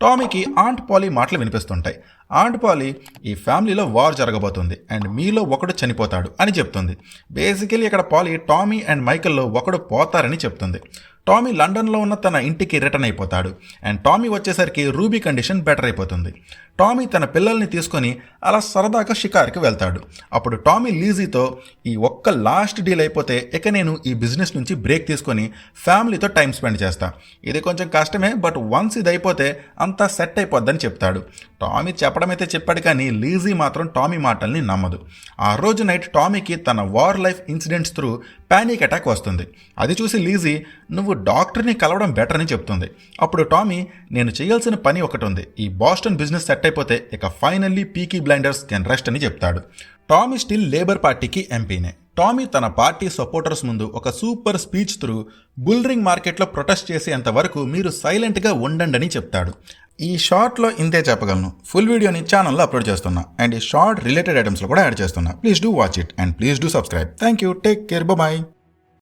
టామీకి aunt poly మాటలు వినిపిస్తుంటాయి. Aunt poly ఈ ఫ్యామిలీలో వార్ జరగబోతుంది అండ్ మీలో ఒకడు చనిపోతాడు అని చెప్తుంది. బేసికలీ ఇక్కడ పాలీ టామీ అండ్ మైకల్లో ఒకడు పోతారని చెప్తుంది. టామీ లండన్లో ఉన్న తన ఇంటికి రిటర్న్ అయిపోతాడు అండ్ టామీ వచ్చేసరికి రూబీ కండిషన్ బెటర్ అయిపోతుంది. టామీ తన పిల్లల్ని తీసుకొని అలా సరదాగా షికార్కి వెళ్తాడు. అప్పుడు టామీ లీజీతో ఈ ఒక్క లాస్ట్ డీల్ అయిపోతే ఇక నేను ఈ బిజినెస్ నుంచి బ్రేక్ తీసుకొని ఫ్యామిలీతో టైం స్పెండ్ చేస్తా. ఇది కొంచెం కష్టమే, బట్ వన్స్ ఇది అయిపోతే అంతా సెట్ అయిపోద్దని చెప్తాడు. టామీ చెప్పడమైతే చెప్పాడు కానీ లీజీ మాత్రం టామీ మాటల్ని నమ్మదు. ఆ రోజు నైట్ టామీకి తన war life incidents through panic attack వస్తుంది. అది చూసి లీజీ నువ్వు డాక్టర్ని కలవడం బెటర్ అని చెప్తుంది. అప్పుడు టామీ నేను చేయాల్సిన పని ఒకటి ఉంది, ఈ బాస్టన్ బిజినెస్ సెట్ అయిపోతే ఇక finally peaky blinders can rest అని చెప్తాడు. టామీ స్టిల్ లేబర్ పార్టీకి ఎంపీనే. టామీ తన పార్టీ సపోర్టర్స్ ముందు ఒక సూపర్ స్పీచ్ త్రూ బుల్రింగ్ మార్కెట్లో ప్రొటెస్ట్ చేసేంత వరకు మీరు సైలెంట్గా ఉండండి అని చెప్తాడు. ఈ షార్ట్లో ఇంతే చెప్పగలను. ఫుల్ వీడియోని ఛానల్లో అప్లోడ్ చేస్తున్నా అండ్ ఈ షార్ట్ రిలేటెడ్ ఐటమ్స్లో కూడా యాడ్ చేస్తున్నా. Please do watch it and please do subscribe. Thank you. Take care. Bye.